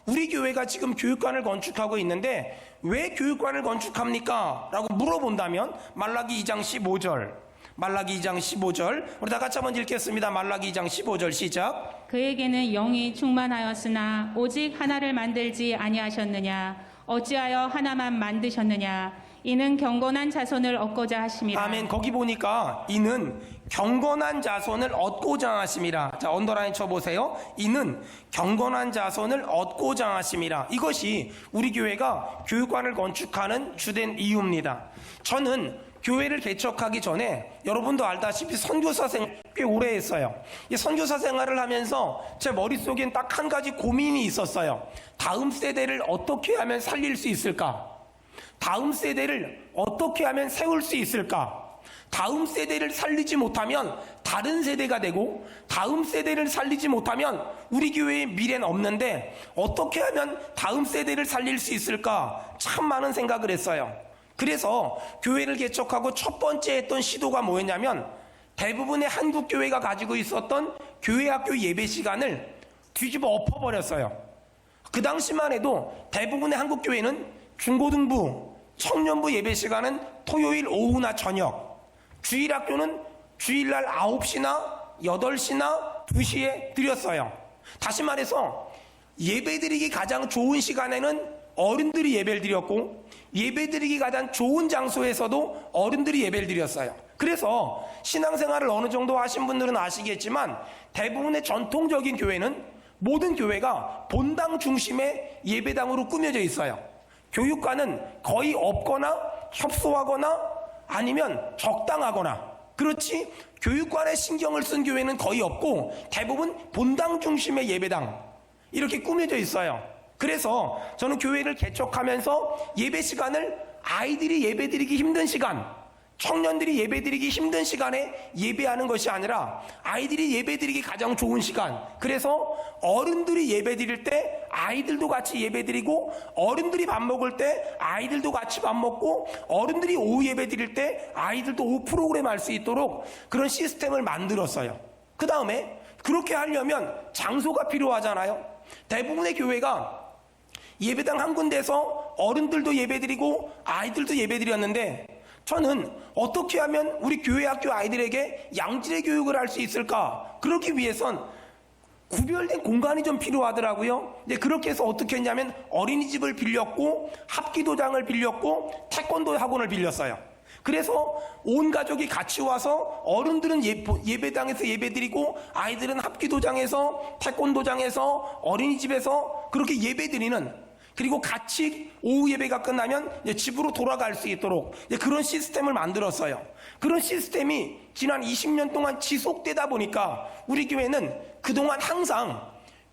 우리 교회가 지금 교육관을 건축하고 있는데 왜 교육관을 건축합니까? 라고 물어본다면 말라기 2장 15절, 말라기 2장 15절, 우리 다 같이 한번 읽겠습니다. 말라기 2장 15절 시작. 그에게는 영이 충만하였으나 오직 하나를 만들지 아니하셨느냐? 어찌하여 하나만 만드셨느냐? 이는 경건한 자손을 얻고자 하심이라. 아멘. 거기 보니까 이는 경건한 자손을 얻고자 하심이라. 자, 언더라인 쳐보세요. 이는 경건한 자손을 얻고자 하심이라. 이것이 우리 교회가 교육관을 건축하는 주된 이유입니다. 저는 교회를 개척하기 전에 여러분도 알다시피 선교사 생활 꽤 오래 했어요. 이 선교사 생활을 하면서 제 머릿속엔 딱 한 가지 고민이 있었어요. 다음 세대를 어떻게 하면 살릴 수 있을까? 다음 세대를 어떻게 하면 세울 수 있을까? 다음 세대를 살리지 못하면 다른 세대가 되고, 다음 세대를 살리지 못하면 우리 교회의 미래는 없는데 어떻게 하면 다음 세대를 살릴 수 있을까? 참 많은 생각을 했어요. 그래서 교회를 개척하고 첫 번째 했던 시도가 뭐였냐면 대부분의 한국 교회가 가지고 있었던 교회학교 예배 시간을 뒤집어 엎어버렸어요. 그 당시만 해도 대부분의 한국 교회는 중고등부, 청년부 예배 시간은 토요일 오후나 저녁, 주일학교는 주일날 9시나 8시나 2시에 드렸어요. 다시 말해서 예배드리기 가장 좋은 시간에는 어른들이 예배를 드렸고, 예배드리기 가장 좋은 장소에서도 어른들이 예배를 드렸어요. 그래서 신앙생활을 어느 정도 하신 분들은 아시겠지만 대부분의 전통적인 교회는 모든 교회가 본당 중심의 예배당으로 꾸며져 있어요. 교육관은 거의 없거나 협소하거나 아니면 적당하거나, 그렇지 교육관에 신경을 쓴 교회는 거의 없고 대부분 본당 중심의 예배당 이렇게 꾸며져 있어요. 그래서 저는 교회를 개척하면서 예배 시간을 아이들이 예배드리기 힘든 시간, 청년들이 예배드리기 힘든 시간에 예배하는 것이 아니라 아이들이 예배드리기 가장 좋은 시간, 그래서 어른들이 예배드릴 때 아이들도 같이 예배드리고, 어른들이 밥 먹을 때 아이들도 같이 밥 먹고, 어른들이 오후 예배드릴 때 아이들도 오후 프로그램 할 수 있도록 그런 시스템을 만들었어요. 그 다음에 그렇게 하려면 장소가 필요하잖아요. 대부분의 교회가 예배당 한 군데서 어른들도 예배드리고 아이들도 예배드렸는데, 저는 어떻게 하면 우리 교회 학교 아이들에게 양질의 교육을 할 수 있을까? 그러기 위해선 구별된 공간이 좀 필요하더라고요. 근데 그렇게 해서 어떻게 했냐면 어린이집을 빌렸고, 합기도장을 빌렸고, 태권도 학원을 빌렸어요. 그래서 온 가족이 같이 와서 어른들은 예배당에서 예배드리고 아이들은 합기도장에서, 태권도장에서, 어린이집에서 그렇게 예배드리는, 그리고 같이 오후 예배가 끝나면 집으로 돌아갈 수 있도록 그런 시스템을 만들었어요. 그런 시스템이 지난 20년 동안 지속되다 보니까 우리 교회는 그동안 항상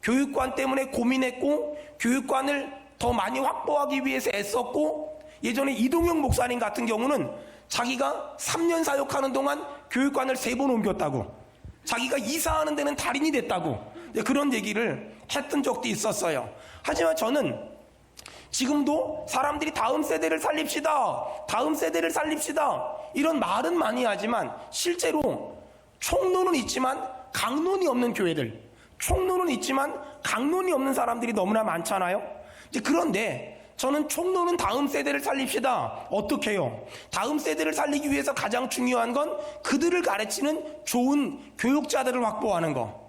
교육관 때문에 고민했고, 교육관을 더 많이 확보하기 위해서 애썼고, 예전에 이동영 목사님 같은 경우는 자기가 3년 사역하는 동안 교육관을 3번 옮겼다고, 자기가 이사하는 데는 달인이 됐다고 그런 얘기를 했던 적도 있었어요. 하지만 저는 지금도 사람들이 다음 세대를 살립시다, 다음 세대를 살립시다 이런 말은 많이 하지만 실제로 총론은 있지만 강론이 없는 교회들, 총론은 있지만 강론이 없는 사람들이 너무나 많잖아요. 그런데 저는 총론은 다음 세대를 살립시다. 어떻게 해요? 다음 세대를 살리기 위해서 가장 중요한 건 그들을 가르치는 좋은 교육자들을 확보하는 거,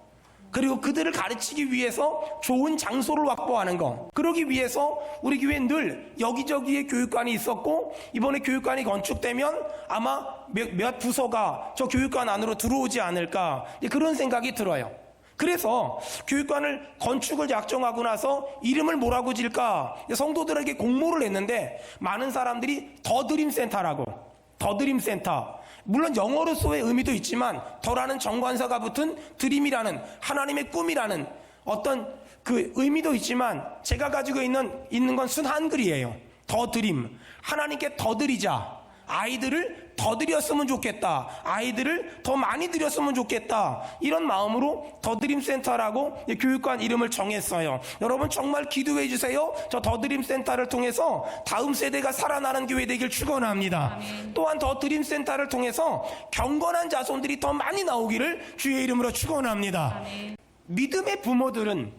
그리고 그들을 가르치기 위해서 좋은 장소를 확보하는 거. 그러기 위해서 우리 교회는 늘 여기저기에 교육관이 있었고, 이번에 교육관이 건축되면 아마 몇 부서가 저 교육관 안으로 들어오지 않을까, 그런 생각이 들어요. 그래서 교육관을 건축을 작정하고 나서 이름을 뭐라고 질까 성도들에게 공모를 했는데, 많은 사람들이 더드림센터라고, 더드림센터, 물론 영어로서의 의미도 있지만 더라는 정관사가 붙은 드림이라는 하나님의 꿈이라는 어떤 그 의미도 있지만, 제가 가지고 있는 건 순 한글이에요. 더 드림, 하나님께 더 드리자, 아이들을 더 드렸으면 좋겠다, 아이들을 더 많이 드렸으면 좋겠다, 이런 마음으로 더드림센터라고 교육관 이름을 정했어요. 여러분 정말 기도해 주세요. 저 더드림센터를 통해서 다음 세대가 살아나는 교회 되길 축원합니다. 또한 더드림센터를 통해서 경건한 자손들이 더 많이 나오기를 주의 이름으로 축원합니다. 믿음의 부모들은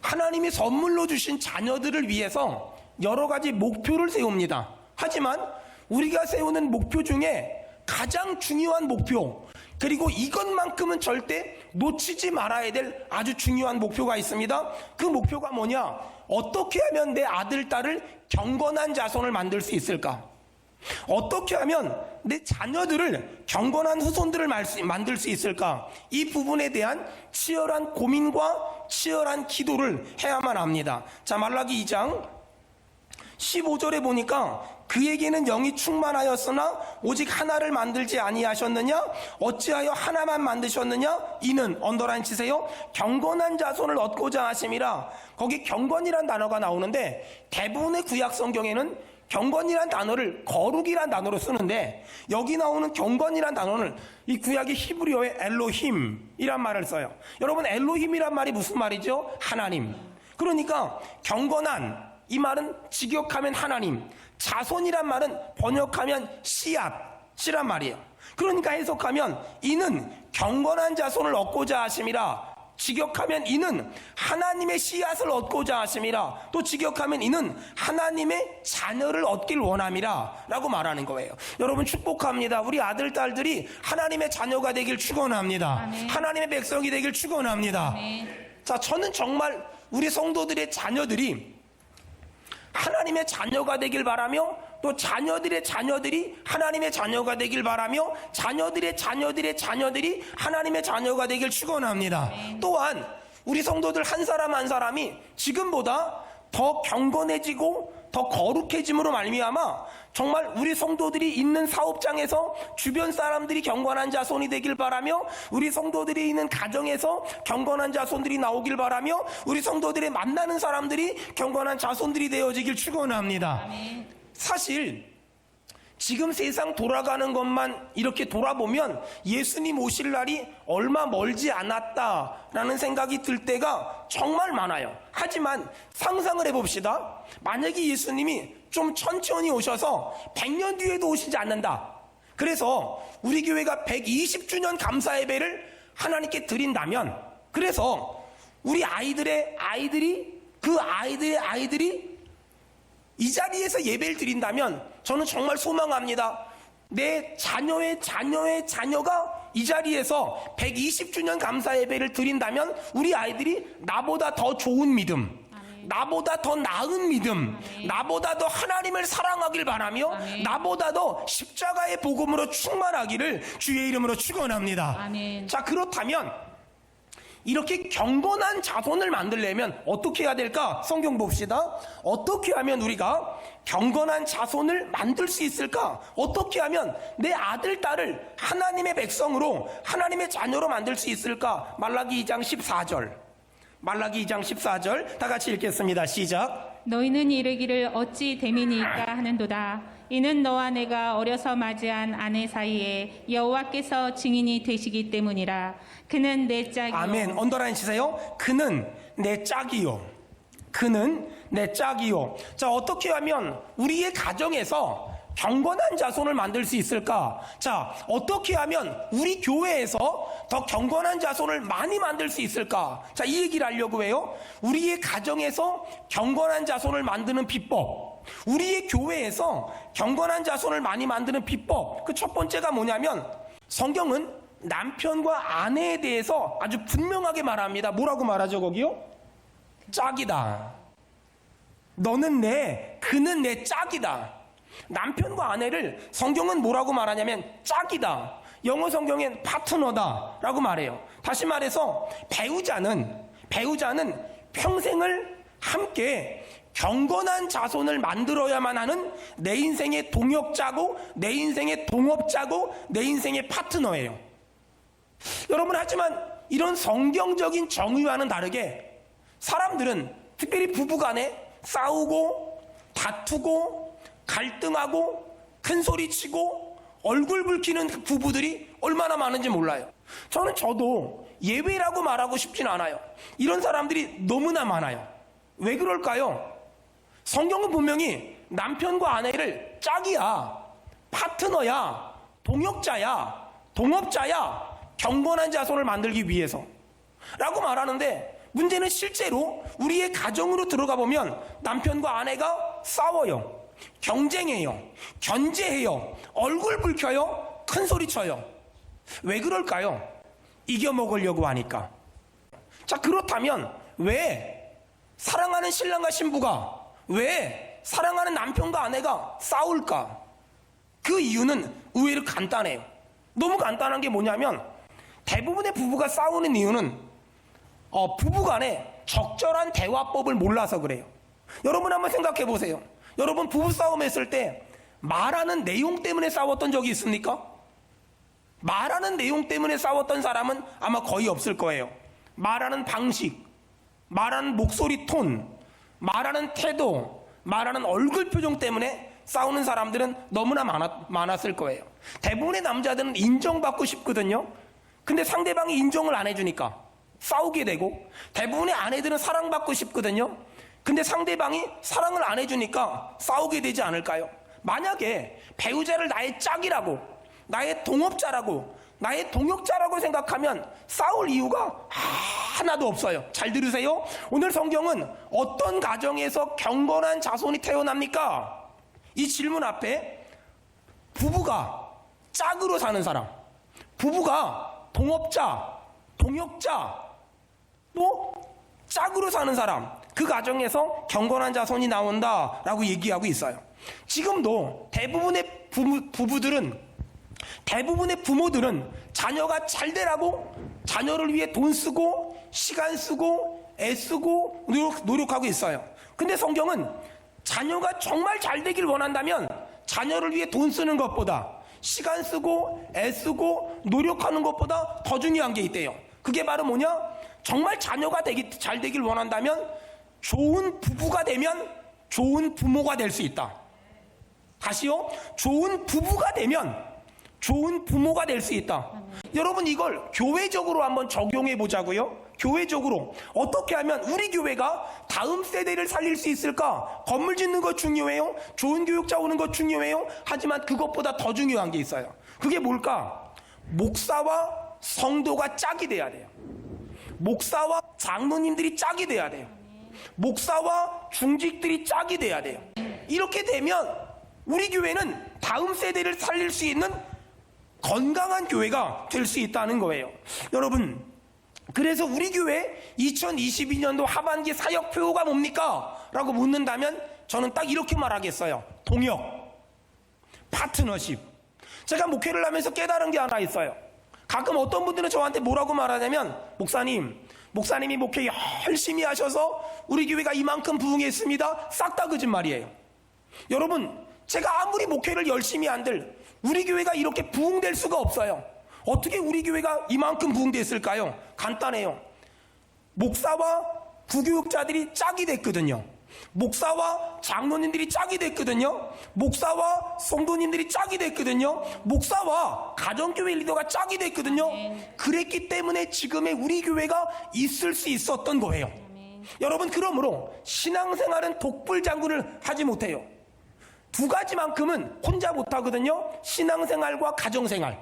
하나님이 선물로 주신 자녀들을 위해서 여러 가지 목표를 세웁니다. 하지만 우리가 세우는 목표 중에 가장 중요한 목표, 그리고 이것만큼은 절대 놓치지 말아야 될 아주 중요한 목표가 있습니다. 그 목표가 뭐냐? 어떻게 하면 내 아들, 딸을 경건한 자손을 만들 수 있을까? 어떻게 하면 내 자녀들을 경건한 후손들을 만들 수 있을까? 이 부분에 대한 치열한 고민과 치열한 기도를 해야만 합니다. 자, 말라기 2장 15절에 보니까 그에게는 영이 충만하였으나 오직 하나를 만들지 아니하셨느냐? 어찌하여 하나만 만드셨느냐? 이는 언더라인 치세요. 경건한 자손을 얻고자 하심이라. 거기 경건이란 단어가 나오는데 대부분의 구약 성경에는 경건이란 단어를 거룩이란 단어로 쓰는데 여기 나오는 경건이란 단어는 이 구약의 히브리어의 엘로힘이란 말을 써요. 여러분, 엘로힘이란 말이 무슨 말이죠? 하나님. 그러니까 경건한, 이 말은 직역하면 하나님, 자손이란 말은 번역하면 씨앗이란 말이에요. 그러니까 해석하면 이는 경건한 자손을 얻고자 하심이라. 직역하면 이는 하나님의 씨앗을 얻고자 하심이라. 또 직역하면 이는 하나님의 자녀를 얻길 원함이라 라고 말하는 거예요. 여러분, 축복합니다. 우리 아들, 딸들이 하나님의 자녀가 되길 축원합니다. 아멘. 하나님의 백성이 되길 축원합니다. 아멘. 자, 저는 정말 우리 성도들의 자녀들이 하나님의 자녀가 되길 바라며, 또 자녀들의 자녀들이 하나님의 자녀가 되길 바라며, 자녀들의 자녀들의 자녀들이 하나님의 자녀가 되길 축원합니다. 또한 우리 성도들 한 사람 한 사람이 지금보다 더 경건해지고 더 거룩해짐으로 말미암아 정말 우리 성도들이 있는 사업장에서 주변 사람들이 경건한 자손이 되길 바라며, 우리 성도들이 있는 가정에서 경건한 자손들이 나오길 바라며, 우리 성도들이 만나는 사람들이 경건한 자손들이 되어지길 축원합니다. 아멘. 사실 지금 세상 돌아가는 것만 이렇게 돌아보면 예수님 오실 날이 얼마 멀지 않았다라는 생각이 들 때가 정말 많아요. 하지만 상상을 해봅시다. 만약에 예수님이 좀 천천히 오셔서 100년 뒤에도 오시지 않는다. 그래서 우리 교회가 120주년 감사 예배를 하나님께 드린다면, 그래서 우리 아이들의 아이들이, 그 아이들의 아이들이 이 자리에서 예배를 드린다면 저는 정말 소망합니다. 내 자녀의 자녀의 자녀가 이 자리에서 120주년 감사 예배를 드린다면 우리 아이들이 나보다 더 좋은 믿음, 나보다 더 나은 믿음, 나보다 더 하나님을 사랑하길 바라며, 나보다 더 십자가의 복음으로 충만하기를 주의 이름으로 축원합니다. 아멘. 자, 그렇다면 이렇게 경건한 자손을 만들려면 어떻게 해야 될까? 성경 봅시다. 어떻게 하면 우리가 경건한 자손을 만들 수 있을까? 어떻게 하면 내 아들, 딸을 하나님의 백성으로, 하나님의 자녀로 만들 수 있을까? 말라기 2장 14절. 말라기 2장 14절 다 같이 읽겠습니다. 시작. 너희는 이르기를 어찌 됨이니까 하는도다. 이는 너와 내가 어려서 맞이한 아내 사이에 여호와께서 증인이 되시기 때문이라. 그는 내 짝이요. 아멘. 언더라인 치세요. 그는 내 짝이요. 그는 내 짝이요. 자, 어떻게 하면 우리의 가정에서 경건한 자손을 만들 수 있을까? 자, 어떻게 하면 우리 교회에서 더 경건한 자손을 많이 만들 수 있을까? 자, 이 얘기를 하려고 해요. 우리의 가정에서 경건한 자손을 만드는 비법, 우리의 교회에서 경건한 자손을 많이 만드는 비법, 그 첫 번째가 뭐냐면 성경은 남편과 아내에 대해서 아주 분명하게 말합니다. 뭐라고 말하죠, 거기요? 짝이다. 너는 그는 내 짝이다. 남편과 아내를 성경은 뭐라고 말하냐면 짝이다. 영어 성경엔 파트너다 라고 말해요. 다시 말해서 배우자는 평생을 함께 경건한 자손을 만들어야만 하는 내 인생의 동역자고, 내 인생의 동업자고, 내 인생의 파트너예요. 여러분, 하지만 이런 성경적인 정의와는 다르게 사람들은, 특별히 부부간에 싸우고 다투고 갈등하고 큰소리치고 얼굴 붉히는 부부들이 얼마나 많은지 몰라요. 저도 예외라고 말하고 싶진 않아요. 이런 사람들이 너무나 많아요. 왜 그럴까요? 성경은 분명히 남편과 아내를 짝이야, 파트너야, 동역자야, 동업자야, 경건한 자손을 만들기 위해서 라고 말하는데, 문제는 실제로 우리의 가정으로 들어가 보면 남편과 아내가 싸워요. 경쟁해요. 견제해요. 얼굴 붉혀요. 큰 소리 쳐요. 왜 그럴까요? 이겨먹으려고 하니까. 자, 그렇다면 왜 사랑하는 신랑과 신부가, 왜 사랑하는 남편과 아내가 싸울까? 그 이유는 의외로 간단해요. 너무 간단한 게 뭐냐면, 대부분의 부부가 싸우는 이유는 부부간에 적절한 대화법을 몰라서 그래요. 여러분 한번 생각해 보세요. 여러분 부부싸움 했을 때 말하는 내용 때문에 싸웠던 적이 있습니까? 말하는 내용 때문에 싸웠던 사람은 아마 거의 없을 거예요. 말하는 방식, 말하는 목소리 톤, 말하는 태도, 말하는 얼굴 표정 때문에 싸우는 사람들은 너무나 많았을 거예요. 대부분의 남자들은 인정받고 싶거든요. 근데 상대방이 인정을 안 해주니까 싸우게 되고, 대부분의 아내들은 사랑받고 싶거든요. 근데 상대방이 사랑을 안 해주니까 싸우게 되지 않을까요? 만약에 배우자를 나의 짝이라고, 나의 동업자라고, 나의 동역자라고 생각하면 싸울 이유가 하나도 없어요. 잘 들으세요. 오늘 성경은 어떤 가정에서 경건한 자손이 태어납니까? 이 질문 앞에 부부가 짝으로 사는 사람, 부부가 동업자, 동역자, 또 짝으로 사는 사람, 그 가정에서 경건한 자손이 나온다라고 얘기하고 있어요. 지금도 대부분의 부모들은 자녀가 잘 되라고 자녀를 위해 돈 쓰고 시간 쓰고 애쓰고 노력하고 있어요. 근데 성경은 자녀가 정말 잘 되길 원한다면 자녀를 위해 돈 쓰는 것보다 시간 쓰고 애쓰고 노력하는 것보다 더 중요한 게 있대요. 그게 바로 뭐냐? 정말 자녀가 잘 되길 원한다면 좋은 부부가 되면 좋은 부모가 될 수 있다. 다시요. 좋은 부부가 되면 좋은 부모가 될 수 있다. 여러분 이걸 교회적으로 한번 적용해 보자고요. 교회적으로 어떻게 하면 우리 교회가 다음 세대를 살릴 수 있을까? 건물 짓는 것 중요해요. 좋은 교육자 오는 것 중요해요. 하지만 그것보다 더 중요한 게 있어요. 그게 뭘까? 목사와 성도가 짝이 돼야 돼요. 목사와 장로님들이 짝이 돼야 돼요. 목사와 중직들이 짝이 돼야 돼요. 이렇게 되면 우리 교회는 다음 세대를 살릴 수 있는 건강한 교회가 될 수 있다는 거예요. 여러분, 그래서 우리 교회 2022년도 하반기 사역표가 뭡니까? 라고 묻는다면 저는 딱 이렇게 말하겠어요. 동역, 파트너십. 제가 목회를 하면서 깨달은 게 하나 있어요. 가끔 어떤 분들은 저한테 뭐라고 말하냐면, 목사님이 목회 열심히 하셔서 우리 교회가 이만큼 부흥했습니다. 싹 다 거짓말이에요. 여러분, 제가 아무리 목회를 열심히 한들 우리 교회가 이렇게 부흥될 수가 없어요. 어떻게 우리 교회가 이만큼 부흥됐을까요? 간단해요. 목사와 부교육자들이 짝이 됐거든요. 목사와 장로님들이 짝이 됐거든요. 목사와 성도님들이 짝이 됐거든요. 목사와 가정교회 리더가 짝이 됐거든요. 그랬기 때문에 지금의 우리 교회가 있을 수 있었던 거예요. 여러분, 그러므로 신앙생활은 독불장군을 하지 못해요. 두 가지만큼은 혼자 못하거든요. 신앙생활과 가정생활.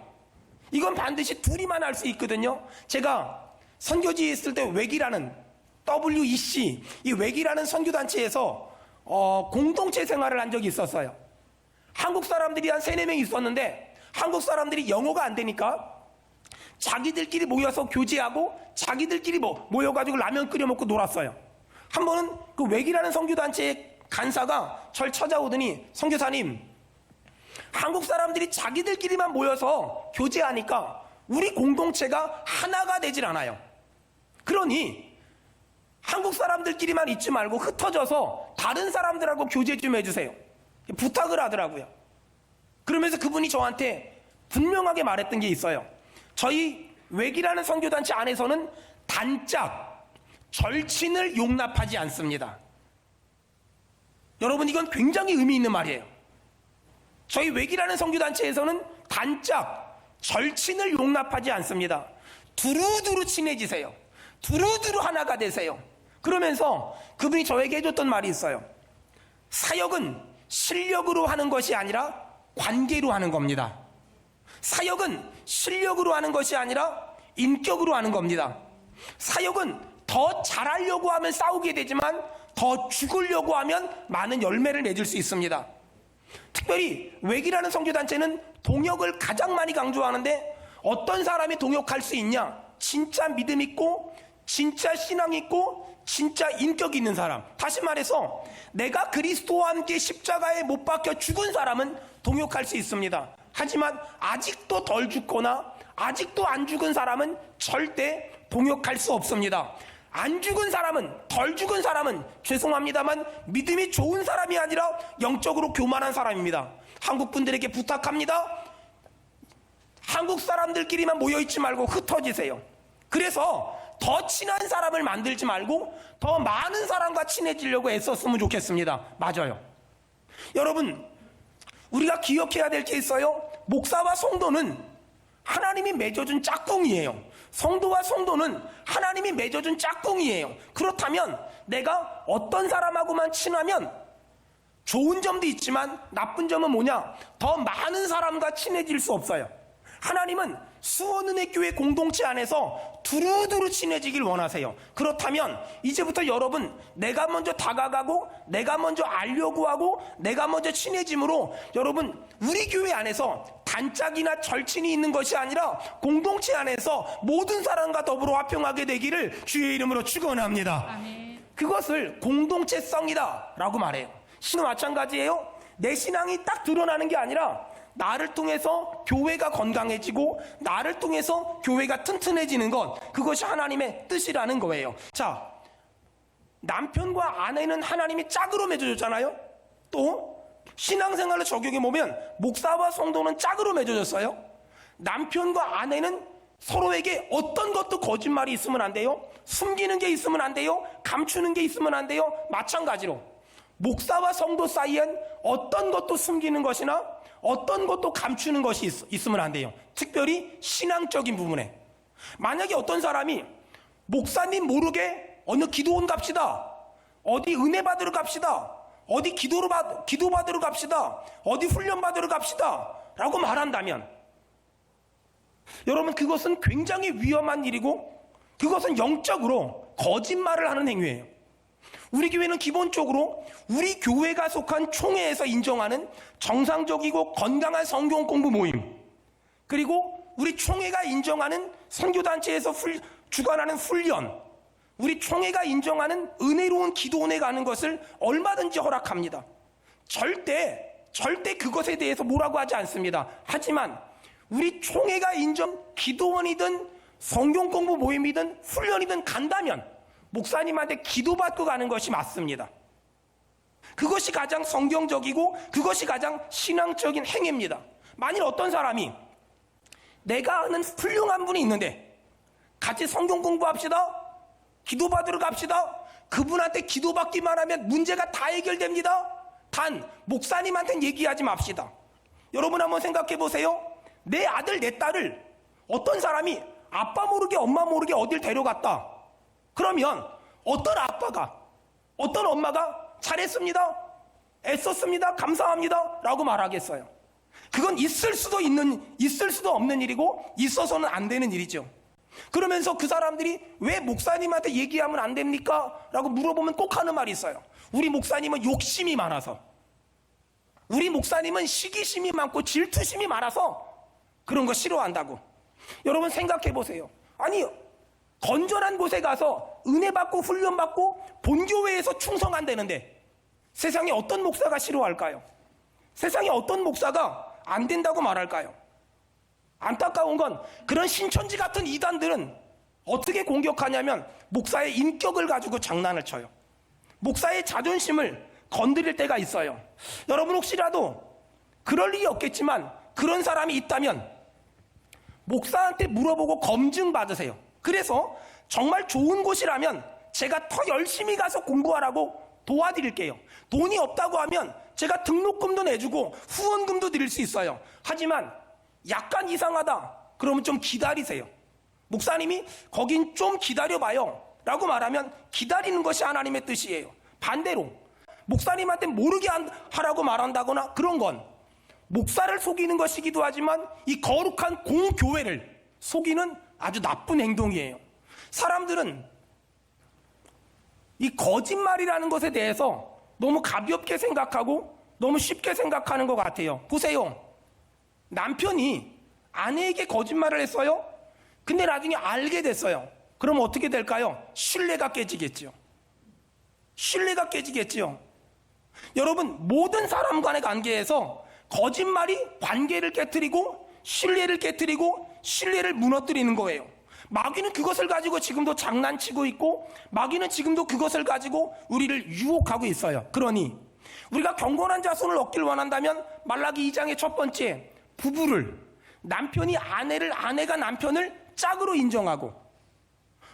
이건 반드시 둘이만 할 수 있거든요. 제가 선교지에 있을 때 웩이라는 WEC, 이 웩이라는 선교단체에서 공동체 생활을 한 적이 있었어요. 한국 사람들이 한 3-4명 있었는데 한국 사람들이 영어가 안 되니까 자기들끼리 모여서 교제하고 자기들끼리 모여가지고 라면 끓여 먹고 놀았어요. 한 번은 그 웩이라는 선교단체의 간사가 절 찾아오더니, 선교사님, 한국 사람들이 자기들끼리만 모여서 교제하니까 우리 공동체가 하나가 되질 않아요. 그러니 한국 사람들끼리만 있지 말고 흩어져서 다른 사람들하고 교제 좀 해주세요. 부탁을 하더라고요. 그러면서 그분이 저한테 분명하게 말했던 게 있어요. 저희 웩이라는 선교단체 안에서는 단짝, 절친을 용납하지 않습니다. 여러분, 이건 굉장히 의미 있는 말이에요. 저희 웩이라는 선교단체에서는 단짝, 절친을 용납하지 않습니다. 두루두루 친해지세요. 두루두루 하나가 되세요. 그러면서 그분이 저에게 해줬던 말이 있어요. 사역은 실력으로 하는 것이 아니라 관계로 하는 겁니다. 사역은 실력으로 하는 것이 아니라 인격으로 하는 겁니다. 사역은 더 잘하려고 하면 싸우게 되지만 더 죽으려고 하면 많은 열매를 맺을 수 있습니다. 특별히 외기라는 선교단체는 동역을 가장 많이 강조하는데 어떤 사람이 동역할 수 있냐? 진짜 믿음 있고 진짜 신앙 있고 진짜 인격 있는 사람. 다시 말해서 내가 그리스도와 함께 십자가에 못 박혀 죽은 사람은 동역할 수 있습니다. 하지만 아직도 덜 죽거나 아직도 안 죽은 사람은 절대 동역할 수 없습니다. 안 죽은 사람은, 덜 죽은 사람은 죄송합니다만 믿음이 좋은 사람이 아니라 영적으로 교만한 사람입니다. 한국 분들에게 부탁합니다. 한국 사람들끼리만 모여있지 말고 흩어지세요. 그래서 더 친한 사람을 만들지 말고 더 많은 사람과 친해지려고 애썼으면 좋겠습니다. 맞아요. 여러분, 우리가 기억해야 될 게 있어요. 목사와 성도는 하나님이 맺어준 짝꿍이에요. 성도와 성도는 하나님이 맺어준 짝꿍이에요. 그렇다면 내가 어떤 사람하고만 친하면 좋은 점도 있지만 나쁜 점은 뭐냐? 더 많은 사람과 친해질 수 없어요. 하나님은 수원은혜교회 공동체 안에서 두루두루 친해지길 원하세요. 그렇다면 이제부터 여러분, 내가 먼저 다가가고 내가 먼저 알려고 하고 내가 먼저 친해짐으로 여러분, 우리 교회 안에서 단짝이나 절친이 있는 것이 아니라 공동체 안에서 모든 사람과 더불어 화평하게 되기를 주의 이름으로 축원합니다. 아멘. 그것을 공동체성이다 라고 말해요. 신은 마찬가지예요. 내 신앙이 딱 드러나는 게 아니라 나를 통해서 교회가 건강해지고 나를 통해서 교회가 튼튼해지는 것, 그것이 하나님의 뜻이라는 거예요. 자, 남편과 아내는 하나님이 짝으로 맺어줬잖아요. 또 신앙생활로 적용해 보면 목사와 성도는 짝으로 맺어졌어요. 남편과 아내는 서로에게 어떤 것도 거짓말이 있으면 안 돼요. 숨기는 게 있으면 안 돼요. 감추는 게 있으면 안 돼요. 마찬가지로 목사와 성도 사이엔 어떤 것도 숨기는 것이나 어떤 것도 감추는 것이 있으면 안 돼요. 특별히 신앙적인 부분에. 만약에 어떤 사람이 목사님 모르게 어느 기도원 갑시다, 어디 은혜 받으러 갑시다, 어디 기도 받으러 갑시다, 어디 훈련 받으러 갑시다 라고 말한다면 여러분, 그것은 굉장히 위험한 일이고 그것은 영적으로 거짓말을 하는 행위예요. 우리 교회는 기본적으로 우리 교회가 속한 총회에서 인정하는 정상적이고 건강한 성경 공부 모임, 그리고 우리 총회가 인정하는 선교단체에서 주관하는 훈련, 우리 총회가 인정하는 은혜로운 기도원에 가는 것을 얼마든지 허락합니다. 절대 그것에 대해서 뭐라고 하지 않습니다. 하지만 우리 총회가 인정 기도원이든 성경 공부 모임이든 훈련이든 간다면 목사님한테 기도받고 가는 것이 맞습니다. 그것이 가장 성경적이고 그것이 가장 신앙적인 행위입니다. 만일 어떤 사람이 내가 아는 훌륭한 분이 있는데 같이 성경 공부합시다, 기도받으러 갑시다, 그분한테 기도받기만 하면 문제가 다 해결됩니다. 단 목사님한테는 얘기하지 맙시다. 여러분 한번 생각해 보세요. 내 아들 내 딸을 어떤 사람이 아빠 모르게 엄마 모르게 어딜 데려갔다. 그러면 어떤 아빠가, 어떤 엄마가 잘했습니다, 애썼습니다, 감사합니다 라고 말하겠어요? 그건 있을 수도 없는 일이고 있어서는 안 되는 일이죠. 그러면서 그 사람들이 왜 목사님한테 얘기하면 안 됩니까? 라고 물어보면 꼭 하는 말이 있어요. 우리 목사님은 욕심이 많아서, 우리 목사님은 시기심이 많고 질투심이 많아서 그런 거 싫어한다고. 여러분 생각해 보세요. 아니, 건전한 곳에 가서 은혜 받고 훈련 받고 본교회에서 충성한다는데 세상에 어떤 목사가 싫어할까요? 세상에 어떤 목사가 안 된다고 말할까요? 안타까운 건 그런 신천지 같은 이단들은 어떻게 공격하냐면 목사의 인격을 가지고 장난을 쳐요. 목사의 자존심을 건드릴 때가 있어요. 여러분 혹시라도 그럴 일이 없겠지만 그런 사람이 있다면 목사한테 물어보고 검증 받으세요. 그래서 정말 좋은 곳이라면 제가 더 열심히 가서 공부하라고 도와드릴게요. 돈이 없다고 하면 제가 등록금도 내주고 후원금도 드릴 수 있어요. 하지만 약간 이상하다 그러면 좀 기다리세요. 목사님이 거긴 좀 기다려봐요 라고 말하면 기다리는 것이 하나님의 뜻이에요. 반대로 목사님한테 모르게 하라고 말한다거나 그런 건 목사를 속이는 것이기도 하지만 이 거룩한 공교회를 속이는 아주 나쁜 행동이에요. 사람들은 이 거짓말이라는 것에 대해서 너무 가볍게 생각하고 너무 쉽게 생각하는 것 같아요. 보세요. 남편이 아내에게 거짓말을 했어요. 근데 나중에 알게 됐어요. 그럼 어떻게 될까요? 신뢰가 깨지겠죠. 신뢰가 깨지겠죠. 여러분, 모든 사람 간의 관계에서 거짓말이 관계를 깨트리고 신뢰를 깨트리고 신뢰를 무너뜨리는 거예요. 마귀는 그것을 가지고 지금도 장난치고 있고 마귀는 지금도 그것을 가지고 우리를 유혹하고 있어요. 그러니 우리가 경건한 자손을 얻길 원한다면 말라기 2장의 첫 번째, 부부를, 남편이 아내를, 아내가 남편을 짝으로 인정하고,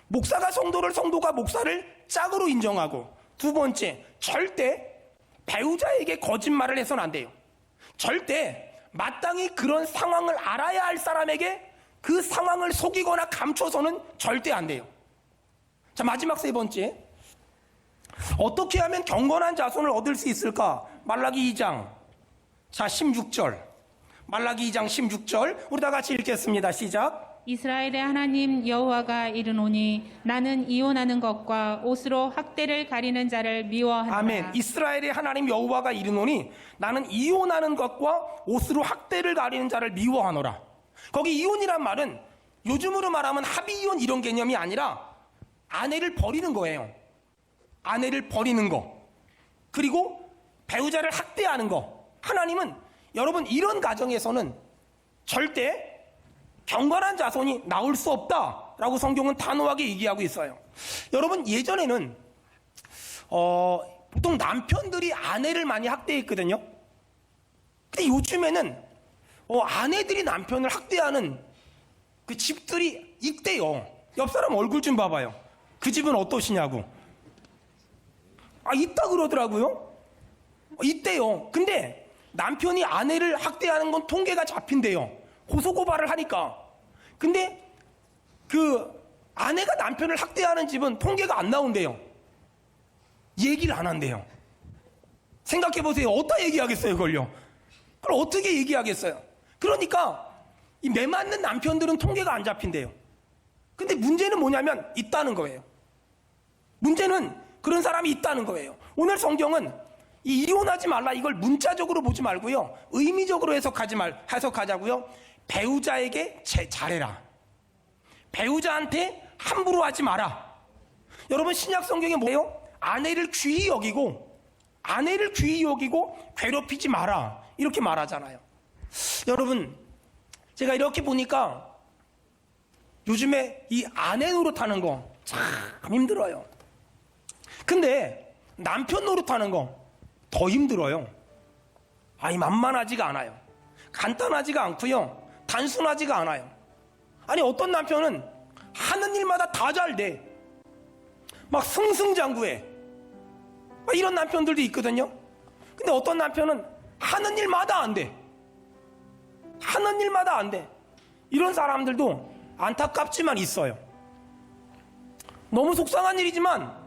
목사가 성도를, 성도가 목사를 짝으로 인정하고, 두 번째, 절대 배우자에게 거짓말을 해서는 안 돼요. 절대 마땅히 그런 상황을 알아야 할 사람에게 그 상황을 속이거나 감춰서는 절대 안 돼요. 자, 마지막 세 번째, 어떻게 하면 경건한 자손을 얻을 수 있을까? 말라기 2장, 자 16절, 말라기 2장 16절, 우리 다 같이 읽겠습니다. 시작. 이스라엘의 하나님 여호와가 이르노니 나는 이혼하는 것과 옷으로 학대를 가리는 자를 미워하노라. 아멘. 이스라엘의 하나님 여호와가 이르노니 나는 이혼하는 것과 옷으로 학대를 가리는 자를 미워하노라. 거기 이혼이란 말은 요즘으로 말하면 합의이혼 이런 개념이 아니라 아내를 버리는 거예요. 아내를 버리는 거, 그리고 배우자를 학대하는 거. 하나님은 여러분 이런 가정에서는 절대 경건한 자손이 나올 수 없다라고 성경은 단호하게 얘기하고 있어요. 여러분, 예전에는 보통 남편들이 아내를 많이 학대했거든요. 근데 요즘에는 아내들이 남편을 학대하는 그 집들이 있대요. 옆 사람 얼굴 좀 봐봐요. 그 집은 어떠시냐고. 있다 그러더라고요. 있대요. 근데 남편이 아내를 학대하는 건 통계가 잡힌대요. 고소고발을 하니까. 근데 그 아내가 남편을 학대하는 집은 통계가 안 나온대요. 얘기를 안 한대요. 생각해 보세요. 어디다 얘기하겠어요, 그걸요? 그걸 어떻게 얘기하겠어요? 그러니까 이 매맞는 남편들은 통계가 안 잡힌대요. 근데 문제는 뭐냐면 있다는 거예요. 문제는 그런 사람이 있다는 거예요. 오늘 성경은 이 이혼하지 말라 이걸 문자적으로 보지 말고요, 의미적으로 해석하자고요. 배우자에게 잘해라. 배우자한테 함부로 하지 마라. 여러분, 신약 성경에 뭐예요? 아내를 귀히 여기고 괴롭히지 마라 이렇게 말하잖아요. 여러분, 제가 이렇게 보니까 요즘에 이 아내 노릇하는 거 참 힘들어요. 근데 남편 노릇하는 거 더 힘들어요. 만만하지가 않아요. 간단하지가 않고요, 단순하지가 않아요. 어떤 남편은 하는 일마다 다 잘 돼. 막 승승장구해. 이런 남편들도 있거든요. 근데 어떤 남편은 하는 일마다 안 돼. 하는 일마다 안 돼. 이런 사람들도 안타깝지만 있어요. 너무 속상한 일이지만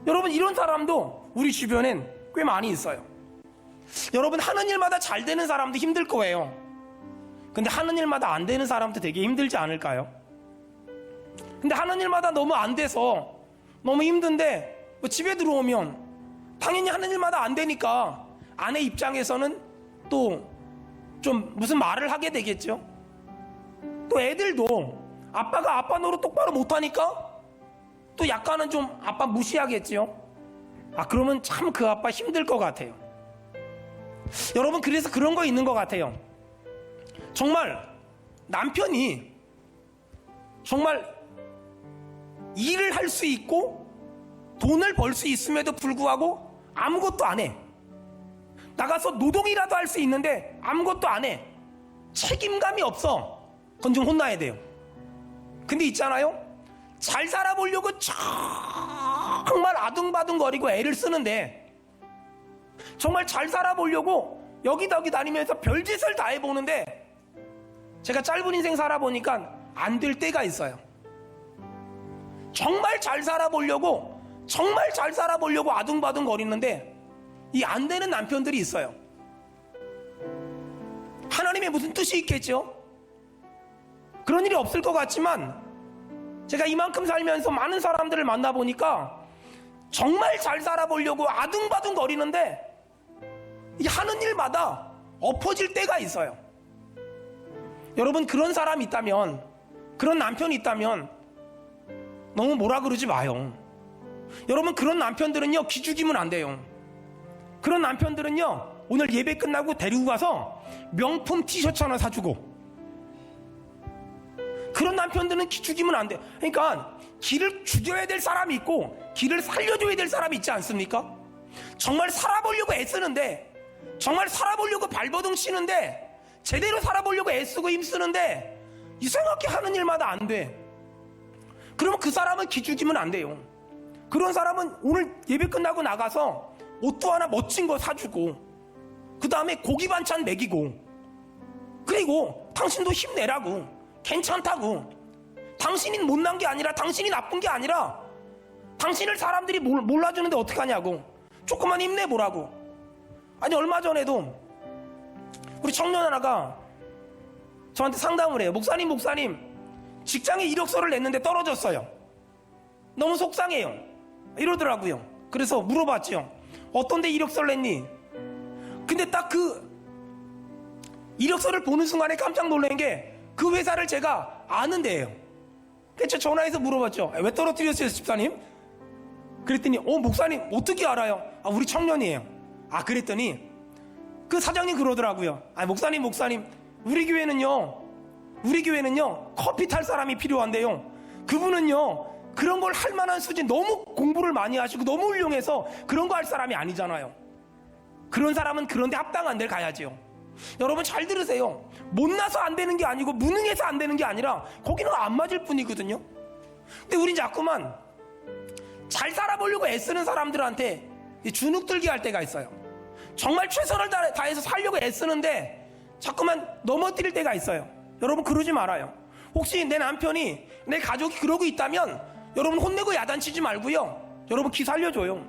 여러분, 이런 사람도 우리 주변엔 꽤 많이 있어요. 여러분, 하는 일마다 잘 되는 사람도 힘들 거예요. 근데 하는 일마다 안 되는 사람도 되게 힘들지 않을까요? 근데 하는 일마다 너무 안 돼서 너무 힘든데 집에 들어오면 당연히 하는 일마다 안 되니까 아내 입장에서는 또 좀 무슨 말을 하게 되겠죠. 또 애들도 아빠가 아빠 노릇 똑바로 못하니까 또 약간은 좀 아빠 무시하겠죠. 그러면 참 그 아빠 힘들 것 같아요. 여러분, 그래서 그런 거 있는 것 같아요. 정말 남편이 정말 일을 할 수 있고 돈을 벌 수 있음에도 불구하고 아무것도 안 해. 나가서 노동이라도 할 수 있는데 아무것도 안 해. 책임감이 없어. 그건 좀 혼나야 돼요. 근데 있잖아요, 잘 살아보려고 정말 아둥바둥거리고 애를 쓰는데, 정말 잘 살아보려고 여기저기 다니면서 별짓을 다 해보는데, 제가 짧은 인생 살아보니까 안 될 때가 있어요. 정말 잘 살아보려고 아둥바둥거리는데 이 안 되는 남편들이 있어요. 하나님의 무슨 뜻이 있겠죠? 그런 일이 없을 것 같지만 제가 이만큼 살면서 많은 사람들을 만나보니까 정말 잘 살아보려고 아둥바둥 거리는데 이 하는 일마다 엎어질 때가 있어요. 여러분, 그런 사람이 있다면, 그런 남편이 있다면 너무 뭐라 그러지 마요. 여러분, 그런 남편들은요, 기죽이면 안 돼요. 그런 남편들은요, 오늘 예배 끝나고 데리고 가서 명품 티셔츠 하나 사주고, 그런 남편들은 기죽이면 안 돼요. 그러니까 기를 죽여야 될 사람이 있고 기를 살려줘야 될 사람이 있지 않습니까? 정말 살아보려고 애쓰는데, 정말 살아보려고 발버둥 치는데, 제대로 살아보려고 애쓰고 힘쓰는데 이상하게 하는 일마다 안 돼. 그러면 그 사람은 기죽이면 안 돼요. 그런 사람은 오늘 예배 끝나고 나가서 옷도 하나 멋진 거 사주고, 그 다음에 고기 반찬 먹이고, 그리고 당신도 힘내라고, 괜찮다고, 당신이 못난 게 아니라, 당신이 나쁜 게 아니라 당신을 사람들이 몰라주는데 어떡하냐고, 조금만 힘내보라고. 아니, 얼마 전에도 우리 청년 하나가 저한테 상담을 해요. 목사님, 직장에 이력서를 냈는데 떨어졌어요. 너무 속상해요. 이러더라고요. 그래서 물어봤죠. 어떤 데 이력서를 냈니? 근데 딱 그 이력서를 보는 순간에 깜짝 놀란 게 그 회사를 제가 아는 데예요. 그래서 전화해서 물어봤죠. 왜 떨어뜨렸어요, 집사님? 그랬더니 목사님 어떻게 알아요? 우리 청년이에요. 그랬더니 그 사장님 그러더라고요. 목사님, 우리 교회는요 커피 탈 사람이 필요한데요, 그분은요 그런 걸 할 만한 수준, 너무 공부를 많이 하시고 너무 훌륭해서 그런 거 할 사람이 아니잖아요. 그런 사람은 그런 데 합당한 데를 가야지요. 여러분, 잘 들으세요. 못나서 안 되는 게 아니고 무능해서 안 되는 게 아니라 거기는 안 맞을 뿐이거든요. 근데 우린 자꾸만 잘 살아보려고 애쓰는 사람들한테 주눅들게 할 때가 있어요. 정말 최선을 다해서 살려고 애쓰는데 자꾸만 넘어뜨릴 때가 있어요. 여러분, 그러지 말아요. 혹시 내 남편이, 내 가족이 그러고 있다면 여러분, 혼내고 야단치지 말고요, 여러분 기 살려줘요.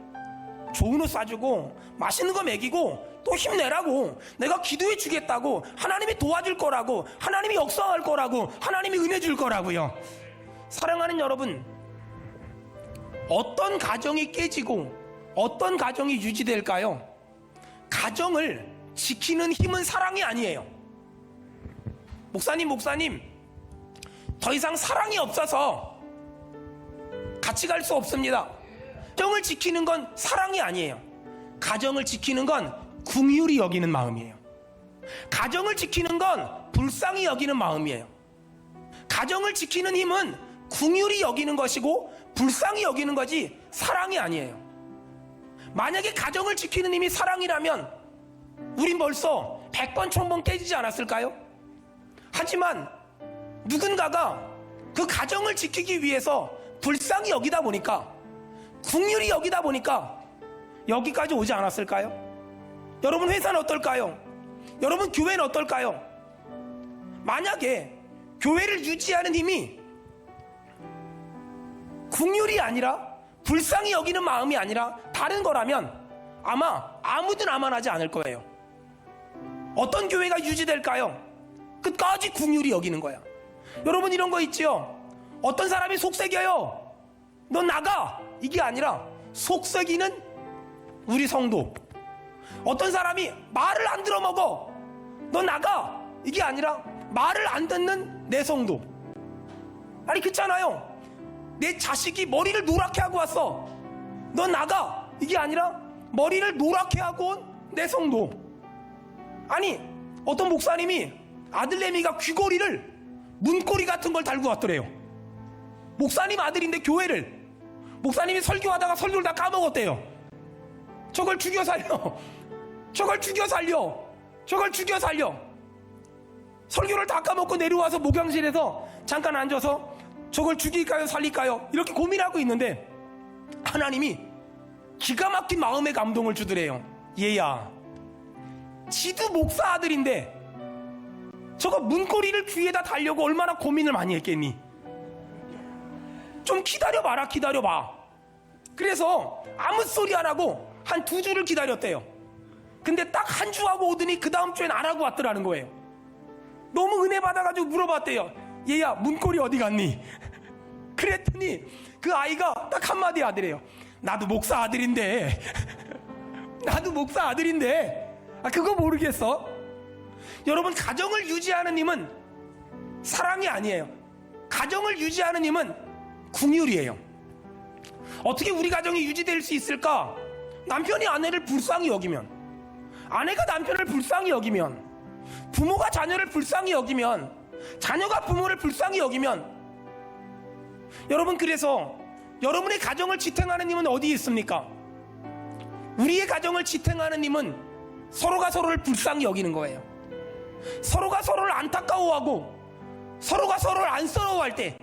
좋은 옷 사주고 맛있는 거 먹이고 또 힘내라고, 내가 기도해 주겠다고, 하나님이 도와줄 거라고, 하나님이 역사할 거라고, 하나님이 은혜 줄 거라고요. 사랑하는 여러분, 어떤 가정이 깨지고 어떤 가정이 유지될까요? 가정을 지키는 힘은 사랑이 아니에요. 목사님, 더 이상 사랑이 없어서 같이 갈 수 없습니다. 가정을 지키는 건 사랑이 아니에요. 가정을 지키는 건 긍휼히 여기는 마음이에요. 가정을 지키는 건 불쌍히 여기는 마음이에요. 가정을 지키는 힘은 긍휼히 여기는 것이고 불쌍히 여기는 거지 사랑이 아니에요. 만약에 가정을 지키는 힘이 사랑이라면 우린 벌써 100번 1000번 깨지지 않았을까요? 하지만 누군가가 그 가정을 지키기 위해서 불쌍히 여기다 보니까, 긍휼히 여기다 보니까 여기까지 오지 않았을까요? 여러분, 회사는 어떨까요? 여러분, 교회는 어떨까요? 만약에 교회를 유지하는 힘이 긍휼이 아니라, 불쌍히 여기는 마음이 아니라 다른 거라면 아마 아무든 아만하지 않을 거예요. 어떤 교회가 유지될까요? 끝까지 긍휼히 여기는 거야. 여러분, 이런 거 있지요? 어떤 사람이 속삭여요. 넌 나가! 이게 아니라 속삭이는 우리 성도. 어떤 사람이 말을 안 들어먹어. 넌 나가! 이게 아니라 말을 안 듣는 내 성도. 아니, 그렇잖아요. 내 자식이 머리를 노랗게 하고 왔어. 넌 나가! 이게 아니라 머리를 노랗게 하고 온 내 성도. 아니, 어떤 목사님이 아들내미가 귀걸이를 문고리 같은 걸 달고 왔더래요. 목사님 아들인데 교회를, 목사님이 설교하다가 설교를 다 까먹었대요. 저걸 죽여 살려. 저걸 죽여 살려. 저걸 죽여 살려. 설교를 다 까먹고 내려와서 목양실에서 잠깐 앉아서 저걸 죽일까요 살릴까요 이렇게 고민하고 있는데 하나님이 기가 막힌 마음의 감동을 주더래요. 얘야, 지도 목사 아들인데 저거 문고리를 귀에다 달려고 얼마나 고민을 많이 했겠니? 좀 기다려봐라, 기다려봐. 그래서 아무 소리 안 하고 한 2주를 기다렸대요. 근데 딱 한 주 하고 오더니 그 다음 주엔 안 하고 왔더라는 거예요. 너무 은혜 받아가지고 물어봤대요. 얘야, 문고리 어디 갔니? 그랬더니 그 아이가 딱 한마디 하더래요. 나도 목사 아들인데 나도 목사 아들인데 그거 모르겠어? 여러분, 가정을 유지하는 힘은 사랑이 아니에요. 가정을 유지하는 힘은 긍휼이에요. 어떻게 우리 가정이 유지될 수 있을까? 남편이 아내를 불쌍히 여기면, 아내가 남편을 불쌍히 여기면, 부모가 자녀를 불쌍히 여기면, 자녀가 부모를 불쌍히 여기면, 여러분, 그래서 여러분의 가정을 지탱하는 힘은 어디에 있습니까? 우리의 가정을 지탱하는 힘은 서로가 서로를 불쌍히 여기는 거예요. 서로가 서로를 안타까워하고 서로가 서로를 안쓰러워할 때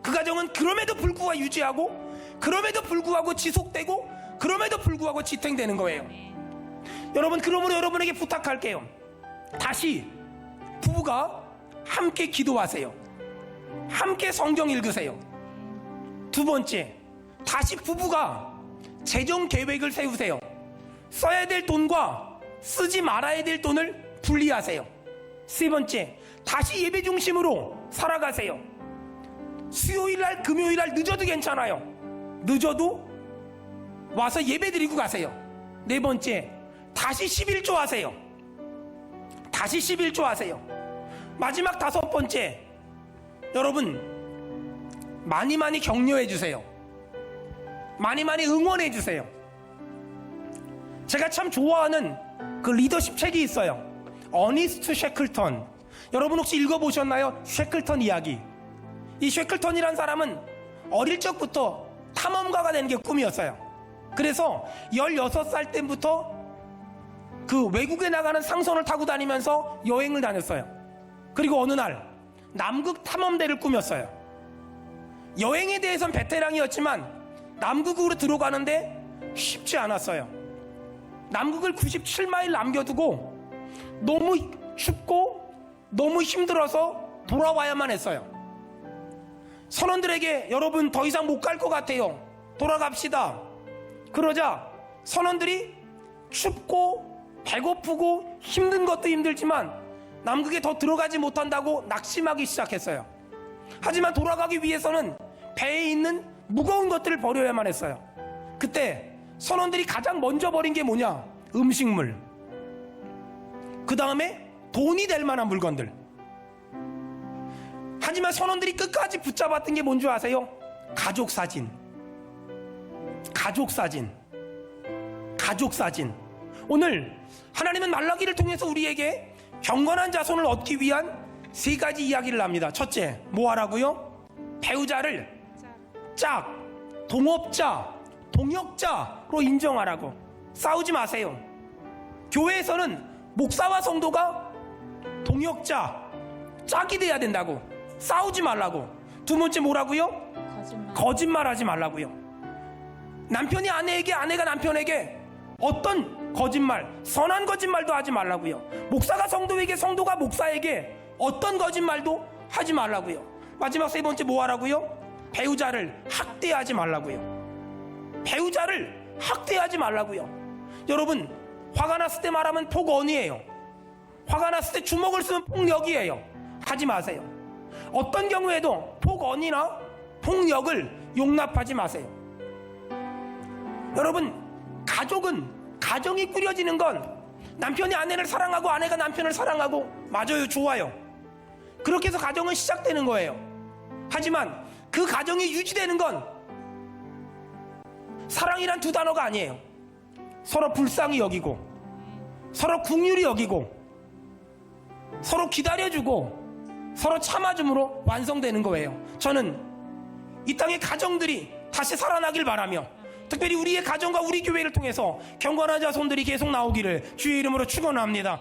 그 가정은 그럼에도 불구하고 유지하고, 그럼에도 불구하고 지속되고, 그럼에도 불구하고 지탱되는 거예요. 여러분, 그러므로 여러분에게 부탁할게요. 다시 부부가 함께 기도하세요. 함께 성경 읽으세요. 두 번째, 다시 부부가 재정 계획을 세우세요. 써야 될 돈과 쓰지 말아야 될 돈을 분리하세요. 세 번째, 다시 예배 중심으로 살아가세요. 수요일날, 금요일날 늦어도 괜찮아요. 늦어도 와서 예배 드리고 가세요. 네 번째, 다시 11조 하세요. 다시 11조 하세요. 마지막 다섯 번째, 여러분, 많이 격려해 주세요. 많이 응원해 주세요. 제가 참 좋아하는 그 리더십 책이 있어요. 어니스트 쉐클턴. 여러분 혹시 읽어보셨나요? 쉐클턴 이야기. 이 쉐클턴이란 사람은 어릴 적부터 탐험가가 되는 게 꿈이었어요. 그래서 16살 때부터 그 외국에 나가는 상선을 타고 다니면서 여행을 다녔어요. 그리고 어느 날 남극 탐험대를 꾸몄어요. 여행에 대해서는 베테랑이었지만 남극으로 들어가는데 쉽지 않았어요. 남극을 97마일 남겨두고 너무 춥고 너무 힘들어서 돌아와야만 했어요. 선원들에게 여러분 더 이상 못 갈 것 같아요. 돌아갑시다. 그러자 선원들이 춥고 배고프고 힘든 것도 힘들지만 남극에 더 들어가지 못한다고 낙심하기 시작했어요. 하지만 돌아가기 위해서는 배에 있는 무거운 것들을 버려야만 했어요. 그때 선원들이 가장 먼저 버린 게 뭐냐? 음식물. 그 다음에 돈이 될 만한 물건들. 하지만 선원들이 끝까지 붙잡았던 게 뭔지 아세요? 가족 사진. 오늘 하나님은 말라기를 통해서 우리에게 경건한 자손을 얻기 위한 세 가지 이야기를 합니다. 첫째, 뭐 하라고요? 배우자를 짝, 동업자, 동역자로 인정하라고. 싸우지 마세요. 교회에서는 목사와 성도가 동역자, 짝이 돼야 된다고. 싸우지 말라고. 두 번째 뭐라고요? 거짓말하지 말라고요. 남편이 아내에게, 아내가 남편에게 어떤 거짓말, 선한 거짓말도 하지 말라고요. 목사가 성도에게, 성도가 목사에게 어떤 거짓말도 하지 말라고요. 마지막 세 번째 뭐 하라고요? 배우자를 학대하지 말라고요. 배우자를 학대하지 말라고요. 여러분, 화가 났을 때 말하면 폭언이에요. 화가 났을 때 주먹을 쓰면 폭력이에요. 하지 마세요. 어떤 경우에도 폭언이나 폭력을 용납하지 마세요. 여러분, 가정이 꾸려지는 건 남편이 아내를 사랑하고 아내가 남편을 사랑하고, 맞아요, 좋아요. 그렇게 해서 가정은 시작되는 거예요. 하지만 그 가정이 유지되는 건 사랑이란 두 단어가 아니에요. 서로 불쌍히 여기고, 서로 긍휼히 여기고, 서로 기다려주고, 서로 참아줌으로 완성되는 거예요. 저는 이 땅의 가정들이 다시 살아나길 바라며, 특별히 우리의 가정과 우리 교회를 통해서 경건한 자손들이 계속 나오기를 주의 이름으로 축원합니다.